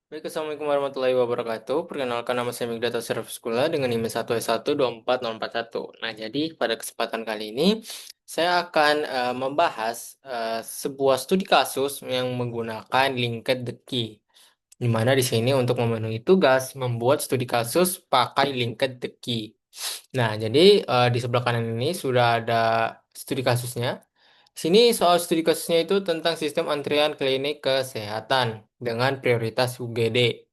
Baik, Assalamualaikum warahmatullahi wabarakatuh. Perkenalkan nama saya Migdata Syarifskula dengan NIM 1S1244041. Nah, jadi pada kesempatan kali ini saya akan membahas sebuah studi kasus yang menggunakan linked the key. Di mana di sini untuk memenuhi tugas membuat studi kasus pakai linked the key. Nah, jadi di sebelah kanan ini sudah ada studi kasusnya. Sini soal studi kasusnya itu tentang sistem antrian klinik kesehatan dengan prioritas UGD.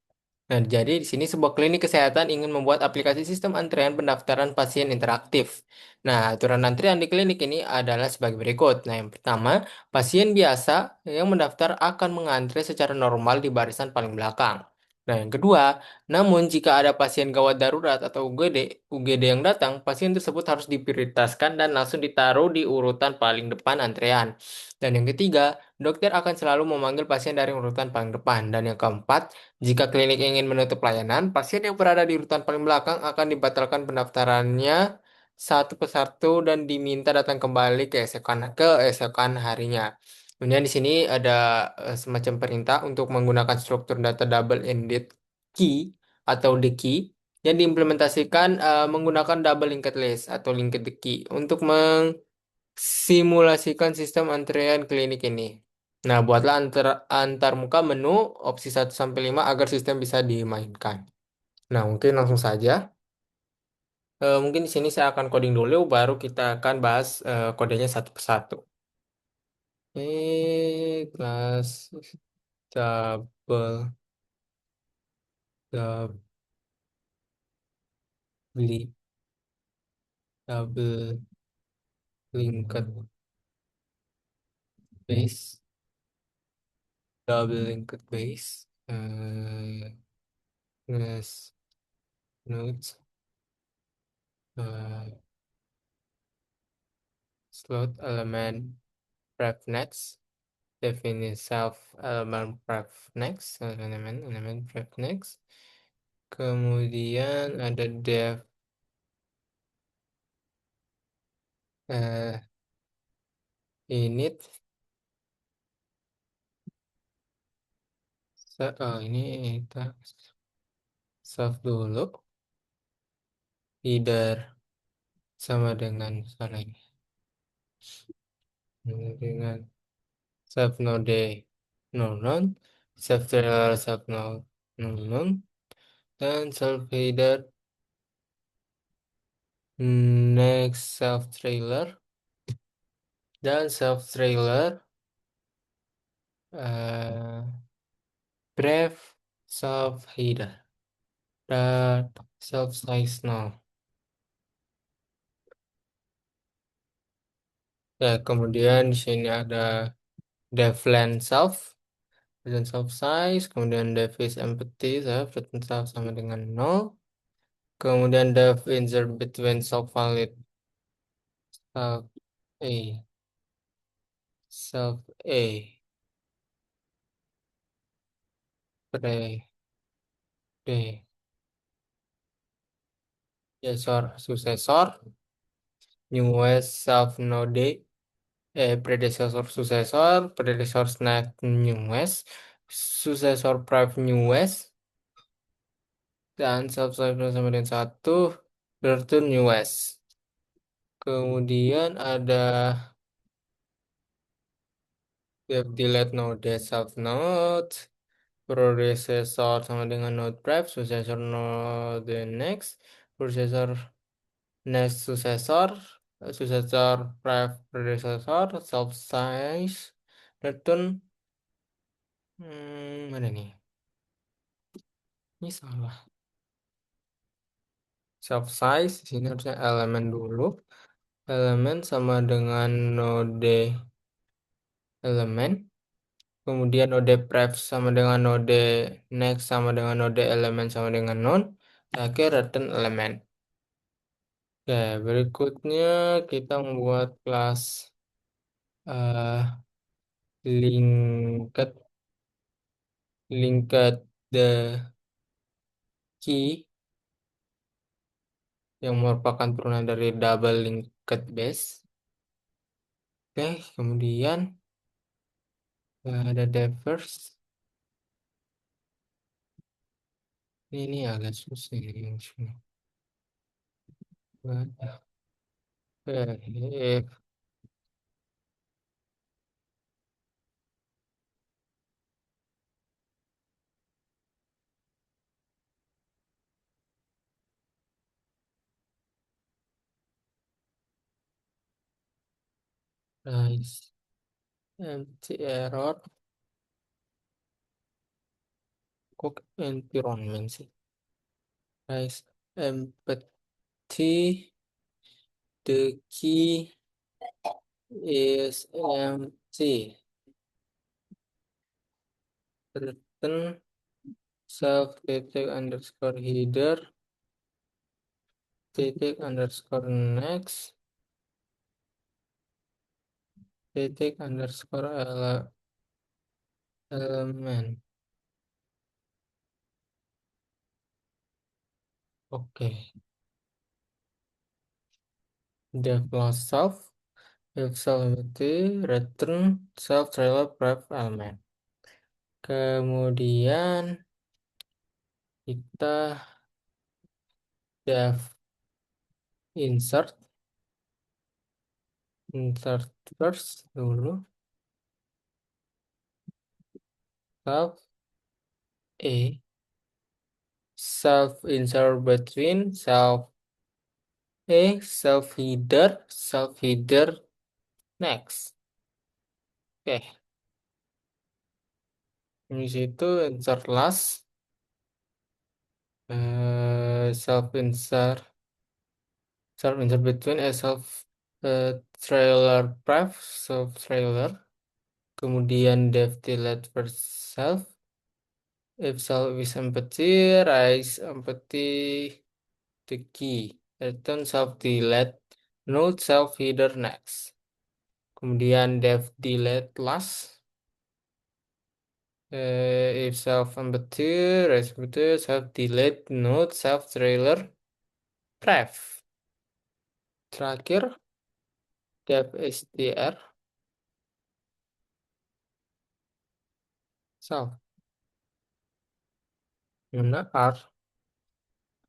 Nah, jadi di sini sebuah klinik kesehatan ingin membuat aplikasi sistem antrean pendaftaran pasien interaktif. Nah, aturan antrian di klinik ini adalah sebagai berikut. Nah, yang pertama, pasien biasa yang mendaftar akan mengantre secara normal di barisan paling belakang. Nah, yang kedua, namun jika ada pasien gawat darurat atau UGD yang datang, pasien tersebut harus diprioritaskan dan langsung ditaruh di urutan paling depan antrean. Dan yang ketiga, dokter akan selalu memanggil pasien dari urutan paling depan. Dan yang keempat, jika klinik ingin menutup pelayanan, pasien yang berada di urutan paling belakang akan dibatalkan pendaftarannya satu persatu dan diminta datang kembali keesokan harinya. Kemudian di sini ada semacam perintah untuk menggunakan struktur data double-ended key atau the key yang diimplementasikan menggunakan double linked list atau linked key untuk simulasikan sistem antrean klinik ini. Nah, buatlah antar muka menu opsi 1 sampai 5 agar sistem bisa dimainkan. Nah, mungkin langsung saja. Mungkin di sini saya akan coding dulu, baru kita akan bahas kodenya satu persatu. Kelas double, double, double linked base, double linked base, class nodes, uh, slot element pref next. Definite self element pref next, elemen pref next. Kemudian ada def eh, init. Oh, ini kita self dulu. Either sama dengan salah ini. Dengan self node non self trailer self node non dan self header next self trailer dan self trailer eh brave self header dan self size null. Ya, kemudian di sini ada devlen self dan self size, kemudian dev is empty self dan self sama dengan nol. Kemudian dev insert between self valid self a self a pre d successor newest self node predecessor successor predecessor snack newest successor private newest dan self sama dengan satu return newest. Kemudian ada web delete node self node processor sama dengan node prep successor node next processor next successor successor prep predecessor self size return mana nih, ini salah. Self size di sini harusnya elemen dulu, elemen sama dengan node elemen. Kemudian node pref sama dengan node next sama dengan node elemen sama dengan none. Terakhir return elemen. Oke, berikutnya kita membuat kelas eh linked linked the key yang merupakan turunan dari double linked base. Oke, kemudian ada the first Ini agak susah ini yang sini. If rice empty error cook environment sih. Rice empty, the key is empty. Return self titik underscore header titik underscore next titik underscore elemen. Oke. Def loss self if self empty return self trailer pref element. Kemudian kita def insert insert first dulu self a self insert between self header next. Oke, di situ insert last self insert between self trailer pref self trailer, kemudian def delete first self if self is empty rise empty the key return self delete node self header next, kemudian def delete last if self empty rise empty self delete node self trailer pref, terakhir def str self benar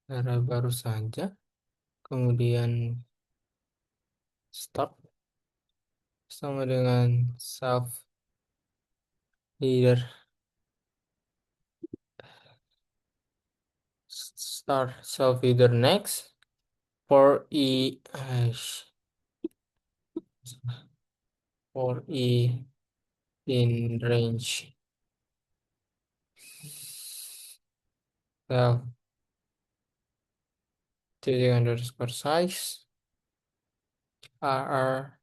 cara baru saja, kemudian start sama dengan self header start self header next for for in range self titik underscore size rr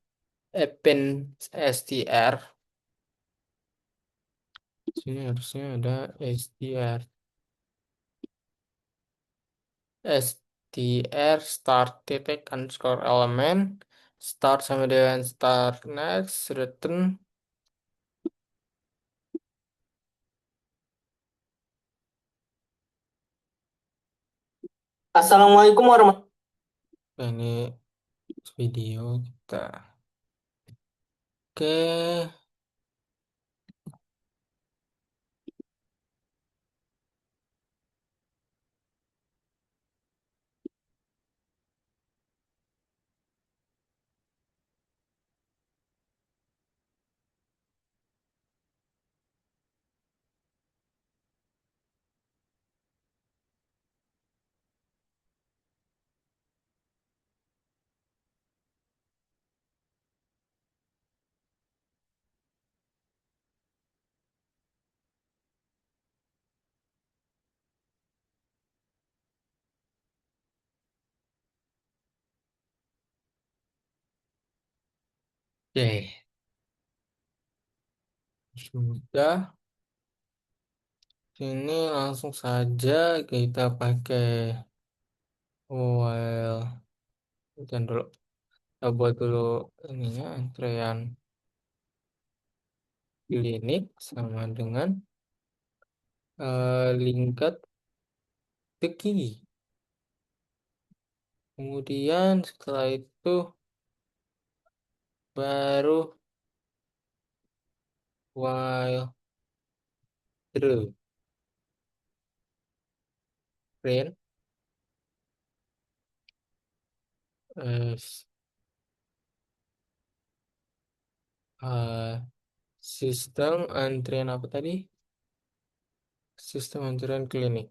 append str, sini harusnya ada str start titik underscore element start sama dengan start next return. Assalamualaikum warahmatullahi wabarakatuh. Ini video kita. Oke. Oke, sudah. Ini langsung saja kita pakai while. Dan dulu kita buat dulu ininya antrean klinik sama dengan linked the key. Kemudian setelah itu baru while true. print eh, s- eh, sistem antrian apa tadi? Sistem antrian klinik.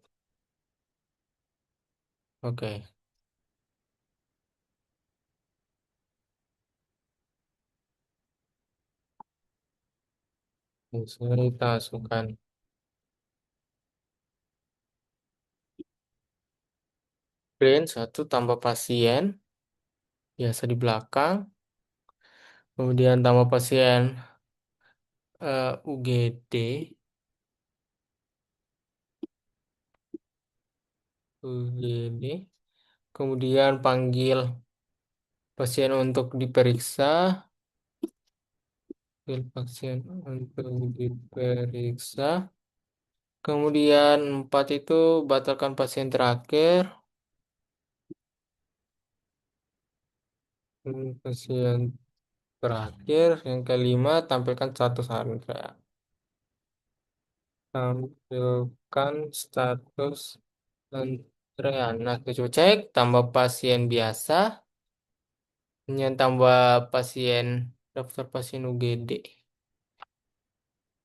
Oke, bisa kita masukkan print satu tambah pasien biasa di belakang, kemudian tambah pasien UGD, UGD, kemudian panggil pasien untuk diperiksa, panggil pasien untuk diperiksa. Kemudian 4 itu batalkan pasien terakhir. Pasien terakhir. Yang kelima, tampilkan status antrean. Tampilkan status antrean. Nah, kita coba cek. Tambah pasien biasa. Yang tambah pasien, daftar pasien UGD.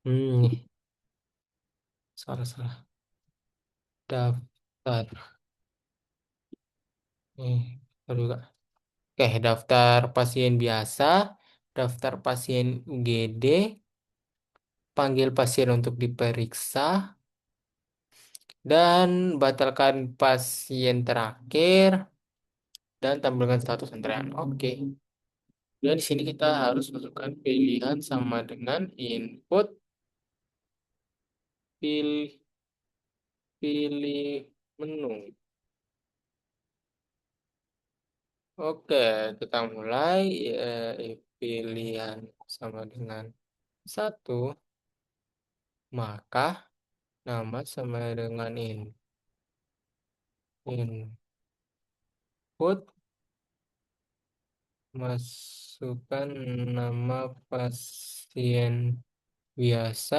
Nih, salah-salah. Daftar. Nih, baru juga. Oke, daftar pasien biasa, daftar pasien UGD, panggil pasien untuk diperiksa, dan batalkan pasien terakhir, dan tampilkan status antrean. Oke. Dan di sini kita harus masukkan pilihan sama dengan input, pilih, pilih menu. Oke, kita mulai. Pilihan sama dengan satu, maka nama sama dengan input, masukkan nama pasien biasa,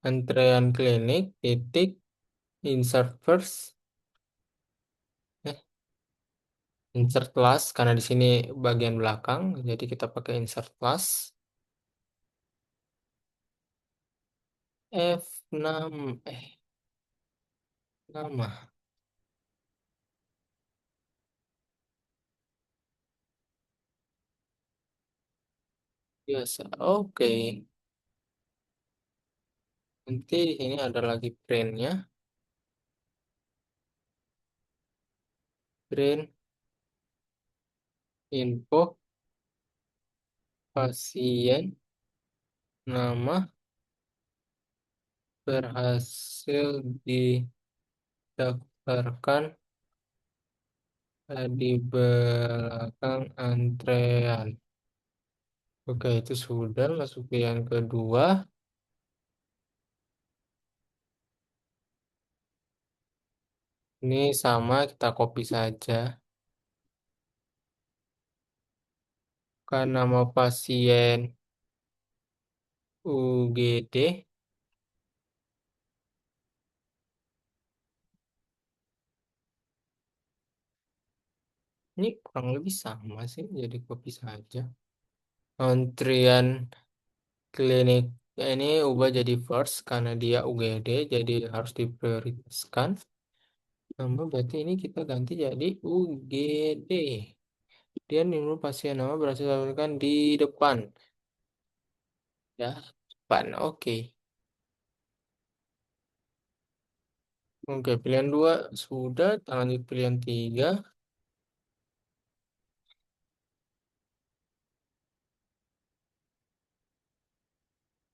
antrean klinik, titik, insert first, eh, insert last, karena di sini bagian belakang, jadi kita pakai insert last. F6, nama, biasa, oke. Nanti di sini ada lagi printnya, print, info, pasien, nama, berhasil didaftarkan di belakang antrean. Oke, itu sudah masuk ke yang kedua. Ini sama, kita copy saja. Kan nama pasien UGD. Ini kurang lebih sama sih, jadi copy saja. Antrian klinik ini ubah jadi first karena dia UGD, jadi harus diprioritaskan. Nama berarti ini kita ganti jadi UGD. Dia menurut pasien nama berhasil dilakukan di depan. Ya, depan. Oke. Oke, pilihan dua sudah. Lanjut pilihan tiga.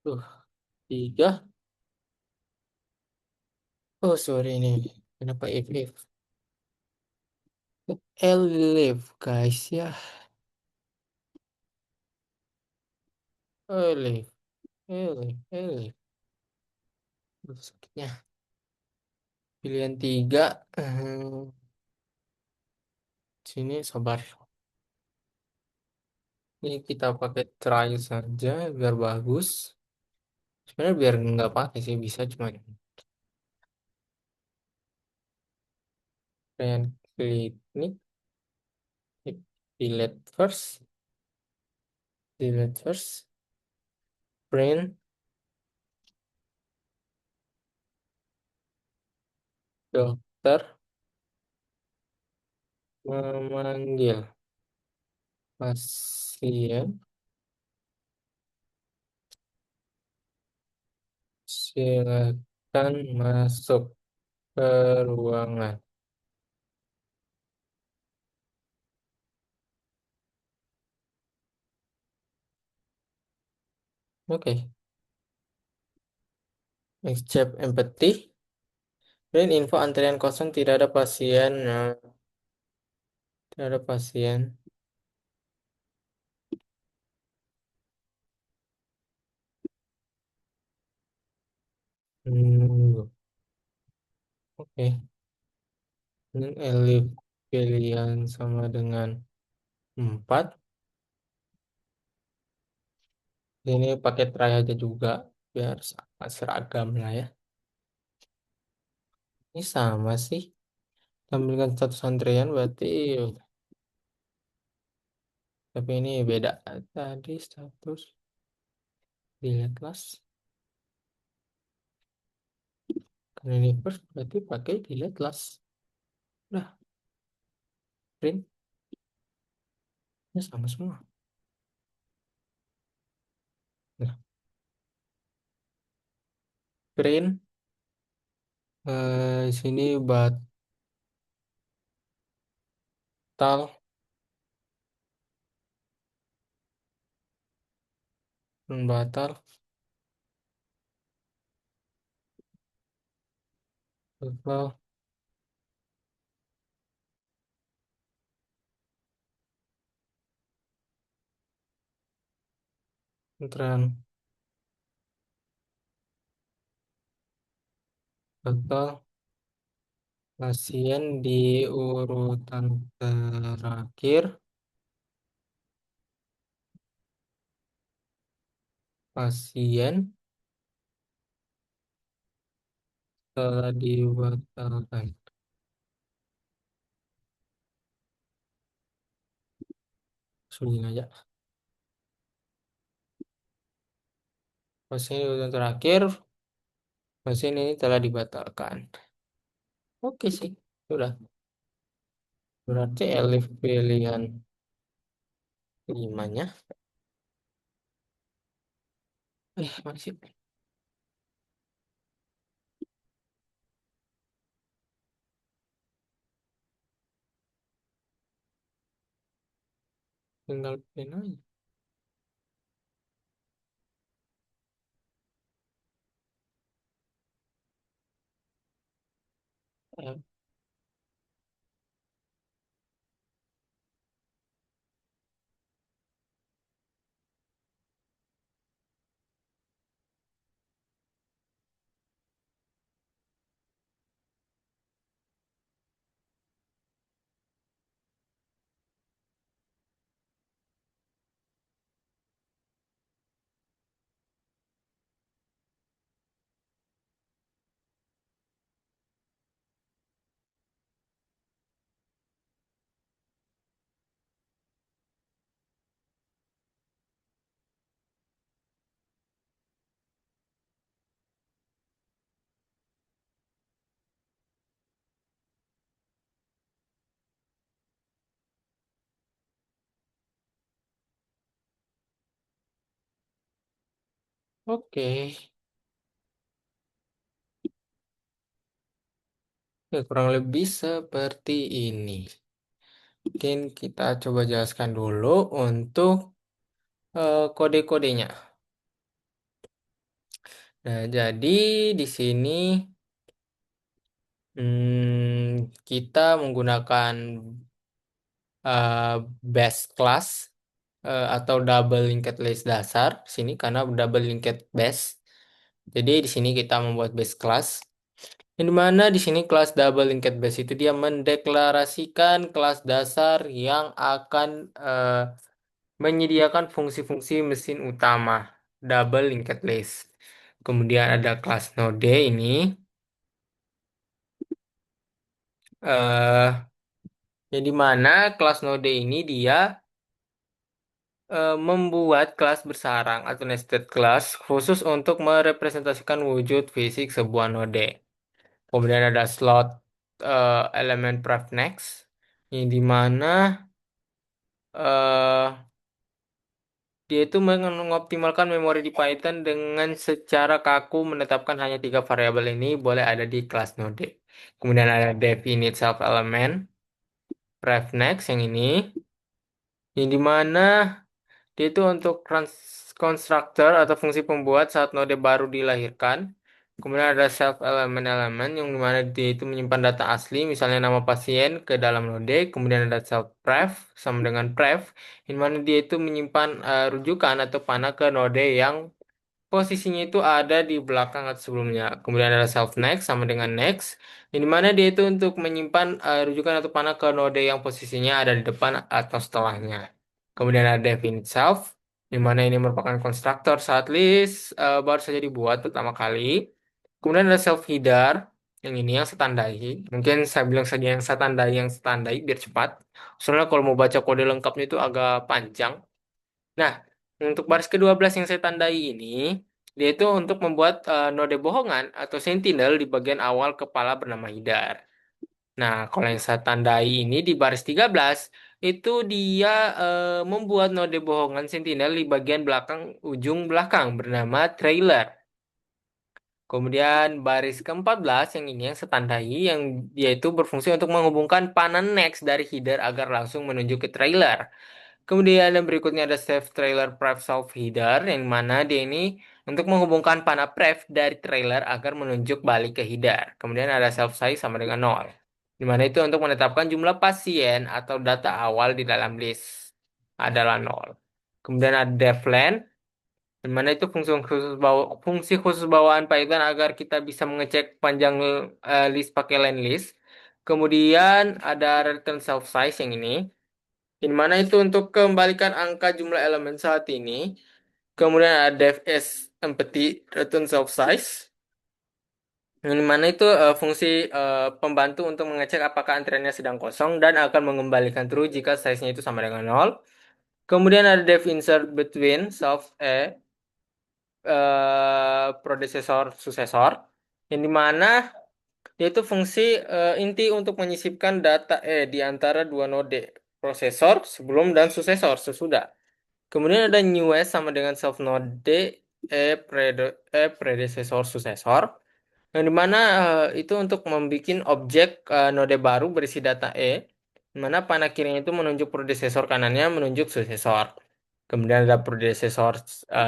Tuh, tiga. Oh, sorry ini. Kenapa if? Elif, guys ya. Elif, Elif. Aduh, sakitnya. Pilihan tiga. Sini sabar. Ini kita pakai try saja biar bagus. Sebenarnya biar nggak pakai sih bisa cuma yang klik ini delete first, delete first, print dokter memanggil pasien, silakan masuk ke ruangan. Oke, accept empathy. Print info antrian kosong tidak ada pasien. Nah, tidak ada pasien. Oke. Ini elif pilihan sama dengan 4. Ini pakai try aja juga biar sama seragam lah ya. Ini sama sih. Tampilkan status antrian berarti tapi ini beda. Tadi status delete last. Karena ini first berarti pakai delete last. Nah, print sama semua. Nah, print di sini batal, batal, batal, antrean batal. Pasien di urutan terakhir, pasien telah dibatalkan. Sudah aja. Pasien di urutan terakhir, pasien ini telah dibatalkan. Oke sih, sudah. Berarti elif pilihan limanya. Masih tinggal pin aja. Eh, Oke, ya, kurang lebih seperti ini. Mungkin kita coba jelaskan dulu untuk kode-kodenya. Nah, jadi di sini kita menggunakan base class atau double linked list dasar sini karena double linked base. Jadi di sini kita membuat base class. Yang dimana di sini kelas double linked base itu dia mendeklarasikan kelas dasar yang akan menyediakan fungsi-fungsi mesin utama, double linked list. Kemudian ada kelas Node ini, eh yang dimana kelas Node ini dia membuat kelas bersarang atau nested class khusus untuk merepresentasikan wujud fisik sebuah node. Kemudian ada slot elemen prefnex, yang dimana eh dia itu mengoptimalkan memori di Python dengan secara kaku menetapkan hanya tiga variabel ini boleh ada di kelas node. Kemudian ada definite self element, prefnex yang ini, yang dimana dia itu untuk constructor atau fungsi pembuat saat node baru dilahirkan. Kemudian ada self element yang dimana dia itu menyimpan data asli, misalnya nama pasien ke dalam node. Kemudian ada self pref sama dengan pref, yang mana dia itu menyimpan rujukan atau panah ke node yang posisinya itu ada di belakang atau sebelumnya. Kemudian ada self next sama dengan next, yang dimana dia itu untuk menyimpan rujukan atau panah ke node yang posisinya ada di depan atau setelahnya. Kemudian ada definite self, di mana ini merupakan konstruktor saat list baru saja dibuat pertama kali. Kemudian ada self header, yang ini yang setandai. Mungkin saya bilang saja yang setandai biar cepat. Soalnya kalau mau baca kode lengkapnya itu agak panjang. Nah, untuk baris ke-12 yang saya tandai ini, dia itu untuk membuat node bohongan atau sentinel di bagian awal kepala bernama hidar. Nah, kalau yang saya tandai ini di baris 13, itu dia membuat node bohongan sentinel di bagian belakang, ujung belakang bernama trailer. Kemudian baris ke-14 yang ini yang saya tandai, yang dia itu berfungsi untuk menghubungkan panah next dari header agar langsung menuju ke trailer. Kemudian yang berikutnya ada save trailer pref self header, yang mana dia ini untuk menghubungkan panah pref dari trailer agar menunjuk balik ke header. Kemudian ada self size sama dengan 0. Di mana itu untuk menetapkan jumlah pasien atau data awal di dalam list adalah 0. Kemudian ada deflen, di mana itu fungsi khusus bawaan Python agar kita bisa mengecek panjang list pakai line list. Kemudian ada return self size yang ini, di mana itu untuk kembalikan angka jumlah elemen saat ini. Kemudian ada def as empty return self size. Yang mana itu fungsi pembantu untuk mengecek apakah antriannya sedang kosong dan akan mengembalikan true jika size-nya itu sama dengan 0. Kemudian ada def insert between self predecessor successor, yang dimana dia itu fungsi inti untuk menyisipkan data di antara dua node prosesor sebelum dan successor sesudah. Kemudian ada newest sama dengan self node predecessor successor, yang dimana itu untuk membuat objek node baru berisi data di mana panah kirinya itu menunjuk predecessor, kanannya menunjuk successor. Kemudian ada predecessor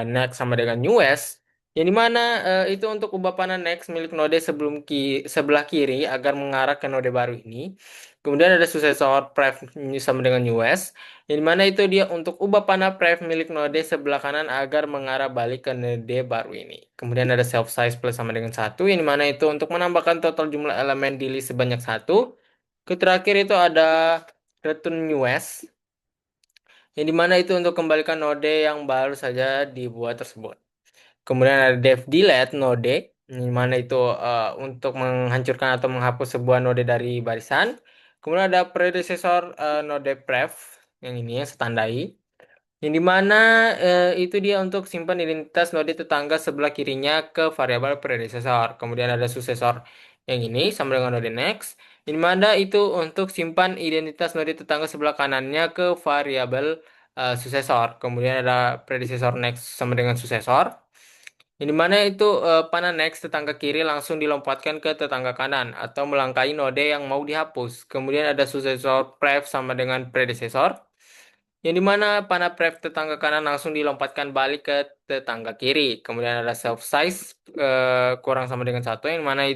next sama dengan newest, yang dimana itu untuk ubah panah next milik node sebelah kiri agar mengarah ke node baru ini. Kemudian ada successor pref sama dengan newest, yang dimana itu dia untuk ubah panah pref milik node sebelah kanan agar mengarah balik ke node baru ini. Kemudian ada self size plus sama dengan satu, yang dimana itu untuk menambahkan total jumlah elemen di list sebanyak satu. Terakhir itu ada return newest, yang dimana itu untuk kembalikan node yang baru saja dibuat tersebut. Kemudian ada dev delete node, yang mana itu untuk menghancurkan atau menghapus sebuah node dari barisan. Kemudian ada predecessor node pref, yang ini yang setandai, yang dimana itu dia untuk simpan identitas node tetangga sebelah kirinya ke variabel predecessor. Kemudian ada successor yang ini sama dengan node next, yang dimana itu untuk simpan identitas node tetangga sebelah kanannya ke variabel successor. Kemudian ada predecessor next sama dengan successor, yang dimana itu panah next tetangga kiri langsung dilompatkan ke tetangga kanan atau melangkahi node yang mau dihapus. Kemudian ada successor pref sama dengan predecessor, yang dimana panah pref tetangga kanan langsung dilompatkan balik ke tetangga kiri. Kemudian ada self size kurang sama dengan satu, yang mana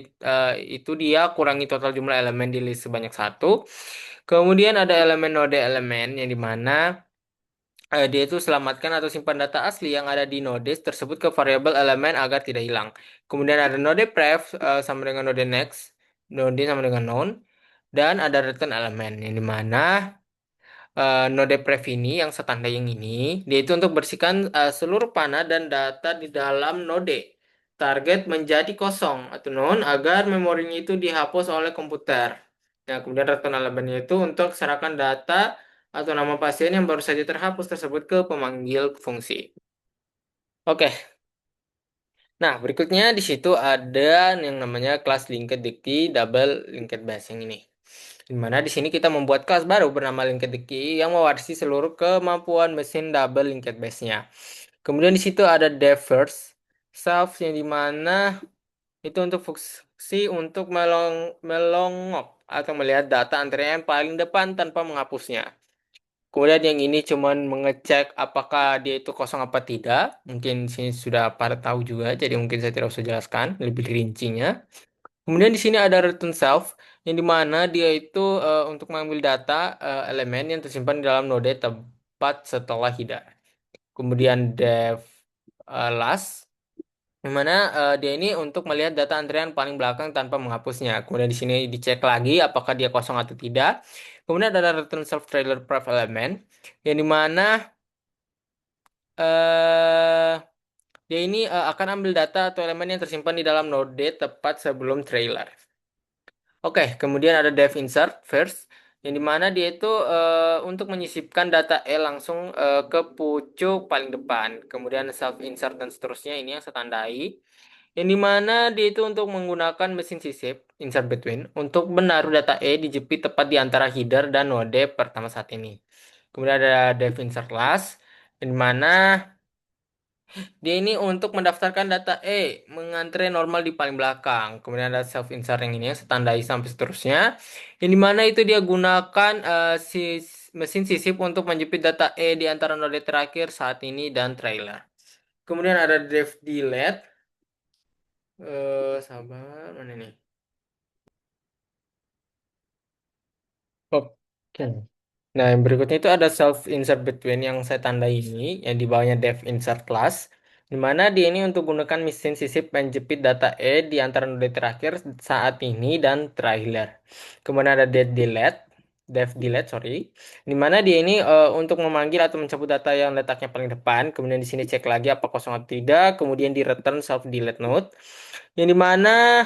itu dia kurangi total jumlah elemen di list sebanyak satu. Kemudian ada elemen node elemen, yang dimana dia itu selamatkan atau simpan data asli yang ada di node tersebut ke variabel elemen agar tidak hilang. Kemudian ada node pref sama dengan node next, node sama dengan noun, dan ada return elemen, yang dimana Node Previni yang setanda yang ini, dia itu untuk bersihkan seluruh panah dan data di dalam node. Target menjadi kosong atau non agar memorinya itu dihapus oleh komputer. Nah, kemudian return elemennya itu untuk serahkan data atau nama pasien yang baru saja terhapus tersebut ke pemanggil fungsi. Oke, nah berikutnya di situ ada yang namanya kelas linked key double linked base yang ini. Di mana di sini kita membuat kelas baru bernama linked key yang mewarisi seluruh kemampuan mesin double linked base-nya. Kemudian di situ ada dev first self yang dimana itu untuk fungsi untuk melongok atau melihat data antrian yang paling depan tanpa menghapusnya. Kemudian yang ini cuman mengecek apakah dia itu kosong apa tidak. Mungkin sini sudah pada tahu juga, jadi mungkin saya tidak usah jelaskan lebih rincinya. Kemudian di sini ada return self, yang dimana dia itu untuk mengambil data elemen yang tersimpan di dalam node tepat setelah header. Kemudian def last, yang mana dia ini untuk melihat data antrian paling belakang tanpa menghapusnya. Kemudian di sini dicek lagi apakah dia kosong atau tidak. Kemudian ada return self trailer pref element, yang dimana eh dia ini akan ambil data atau elemen yang tersimpan di dalam node tepat sebelum trailer. Oke, kemudian ada dev insert first, yang dimana dia itu untuk menyisipkan data E langsung ke pucuk paling depan. Kemudian self insert dan seterusnya ini yang saya tandai. Yang dimana dia itu untuk menggunakan mesin sisip insert between untuk menaruh data E dijepit tepat di antara header dan node pertama saat ini. Kemudian ada dev insert last, yang dimana dia ini untuk mendaftarkan data mengantre normal di paling belakang. Kemudian ada self insert yang ini yang setandai sampai seterusnya. Yang dimana itu dia gunakan si mesin sisip untuk menjepit data di antara node terakhir saat ini dan trailer. Kemudian ada dev delete. Sabar, mana nih? Oke. Nah, yang berikutnya itu ada self insert between yang saya tandai ini, yang di bawahnya dev insert class, di mana dia ini untuk gunakan mesin sisip menjepit data di antara node terakhir saat ini dan trailer. Kemudian ada dev delete, sorry, di mana dia ini untuk memanggil atau mencabut data yang letaknya paling depan. Kemudian di sini cek lagi apa kosong atau tidak. Kemudian di return self delete node, yang dimana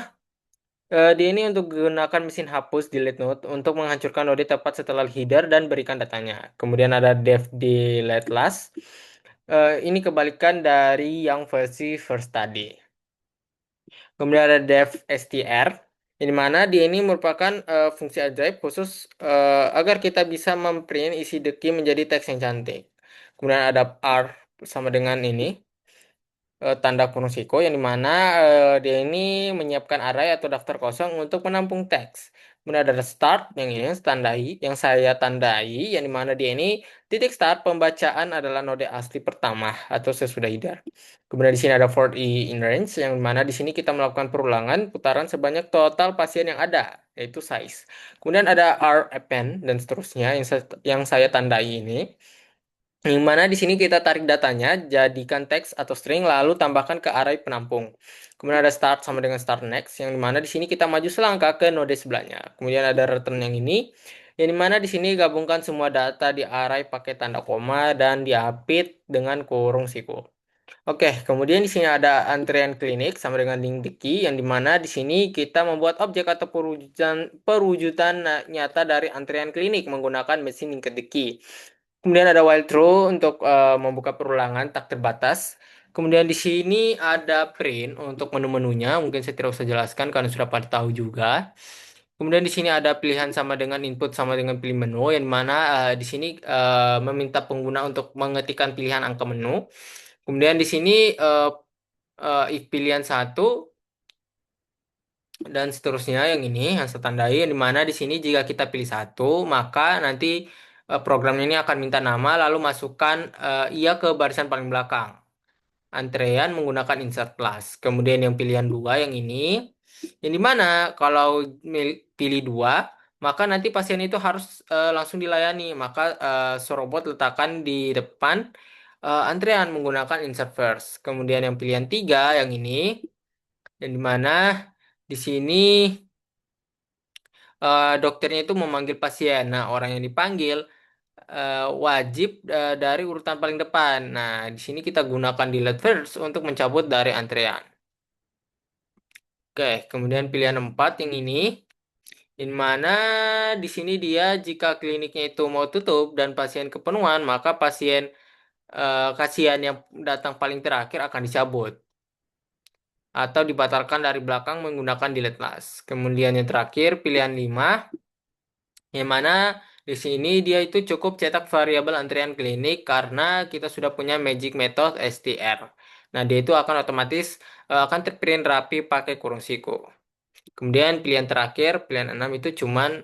dia ini untuk gunakan mesin hapus delete node untuk menghancurkan node tepat setelah header dan berikan datanya. Kemudian ada dev delete last. Ini kebalikan dari yang versi first tadi. Kemudian ada dev str, yang mana dia ini merupakan fungsi ajaib khusus agar kita bisa memprint isi the key menjadi teks yang cantik. Kemudian ada r sama dengan ini tanda kurung siko, yang dimana dia ini menyiapkan array atau daftar kosong untuk menampung teks. Kemudian ada start yang ini yang saya tandai, yang dimana dia ini titik start pembacaan adalah node asli pertama atau sesudah header. Kemudian di sini ada for in range, yang dimana di sini kita melakukan perulangan putaran sebanyak total pasien yang ada, yaitu size. Kemudian ada r append dan seterusnya yang saya tandai ini, yang mana di sini kita tarik datanya, jadikan teks atau string, lalu tambahkan ke array penampung. Kemudian ada start sama dengan start next, yang dimana di sini kita maju selangkah ke node sebelahnya. Kemudian ada return yang ini, yang dimana di sini gabungkan semua data di array pakai tanda koma dan diapit dengan kurung siku. Oke, kemudian di sini ada antrian klinik sama dengan link the key, yang dimana di sini kita membuat objek atau perwujudan nyata dari antrian klinik menggunakan mesin link the key. Kemudian ada while true untuk membuka perulangan tak terbatas. Kemudian di sini ada print untuk menu-menunya. Mungkin saya tidak usah jelaskan karena sudah pada tahu juga. Kemudian di sini ada pilihan sama dengan input sama dengan pilih menu, yang mana di sini meminta pengguna untuk mengetikkan pilihan angka menu. Kemudian di sini if pilihan satu dan seterusnya yang ini yang saya tandai, yang dimana di sini jika kita pilih satu maka nanti program ini akan minta nama lalu masukkan ia ke barisan paling belakang antrean menggunakan insert plus. Kemudian yang pilihan dua yang ini, yang dimana kalau pilih dua maka nanti pasien itu harus langsung dilayani, maka serobot letakkan di depan antrean menggunakan insert first. Kemudian yang pilihan tiga yang ini, yang dimana di sini dokternya itu memanggil pasien. Nah, orang yang dipanggil wajib dari urutan paling depan. Nah, di sini kita gunakan delete first untuk mencabut dari antrean. Oke, kemudian pilihan 4 yang ini, in mana di sini dia jika kliniknya itu mau tutup dan pasien kepenuhan, maka kasihan yang datang paling terakhir akan dicabut atau dibatalkan dari belakang menggunakan delete last. Kemudian yang terakhir, pilihan 5, yang mana di sini dia itu cukup cetak variabel antrian klinik karena kita sudah punya magic method STR. Nah, dia itu akan otomatis akan terprint rapi pakai kurung siku. Kemudian pilihan terakhir, pilihan 6 itu cuman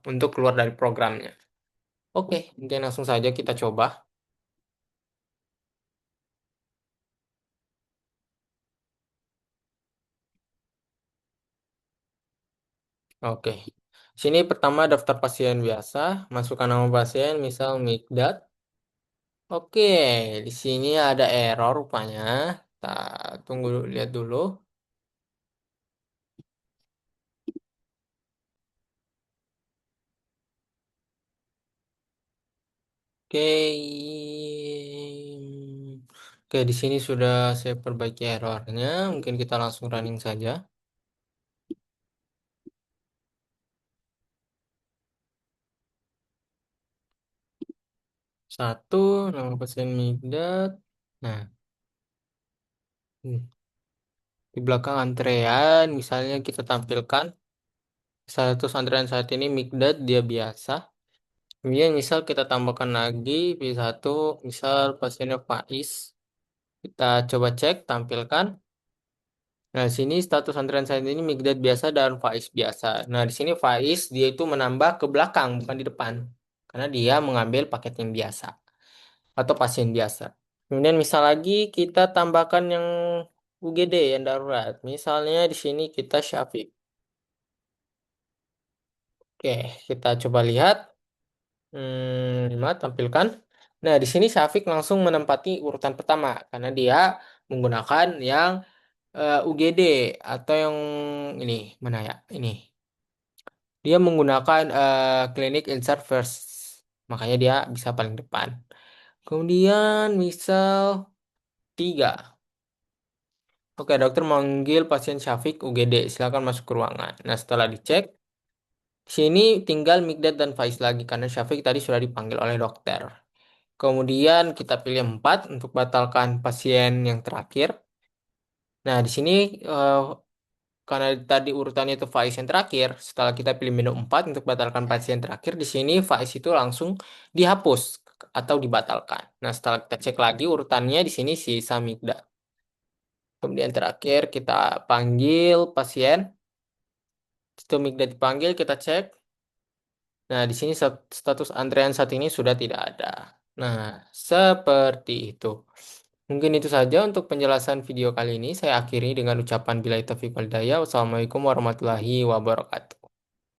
untuk keluar dari programnya. Oke, mungkin langsung saja kita coba. Oke. Sini pertama daftar pasien biasa, masukkan nama pasien, misal Mikdad. Oke, di sini ada error rupanya. Kita tunggu lihat dulu. Oke. Oke, di sini sudah saya perbaiki errornya. Mungkin kita langsung running saja. Satu, nama pasien Mikdad. Nah, di belakang antrean, misalnya kita tampilkan status antrean saat ini Mikdad dia biasa. Kemudian misal kita tambahkan lagi P1, misal pasiennya Faiz. Kita coba cek, tampilkan. Nah, di sini status antrean saat ini Mikdad biasa dan Faiz biasa. Nah, di sini Faiz dia itu menambah ke belakang, bukan di depan. Karena dia mengambil paket yang biasa atau pasien biasa. Kemudian misal lagi kita tambahkan yang UGD yang darurat. Misalnya di sini kita Syafiq. Oke, kita coba lihat. 5 tampilkan. Nah, di sini Syafiq langsung menempati urutan pertama karena dia menggunakan yang UGD atau yang ini mana ya? Ini. Dia menggunakan klinik insert first. Makanya dia bisa paling depan. Kemudian misal 3. Oke, dokter manggil pasien Syafiq UGD. Silakan masuk ke ruangan. Nah, setelah dicek, di sini tinggal Mikdad dan Faiz lagi karena Syafiq tadi sudah dipanggil oleh dokter. Kemudian kita pilih 4 untuk batalkan pasien yang terakhir. Nah, di sini eh, karena tadi urutannya itu Faiz yang terakhir, setelah kita pilih menu 4 untuk batalkan pasien terakhir, di sini Faiz itu langsung dihapus atau dibatalkan. Nah, setelah kita cek lagi urutannya di sini si Samigda. Kemudian terakhir kita panggil pasien. Setelah Migda dipanggil, kita cek. Nah, di sini status antrean saat ini sudah tidak ada. Nah, seperti itu. Mungkin itu saja untuk penjelasan video kali ini. Saya akhiri dengan ucapan billahi taufiq wal hidayah. Wassalamualaikum warahmatullahi wabarakatuh.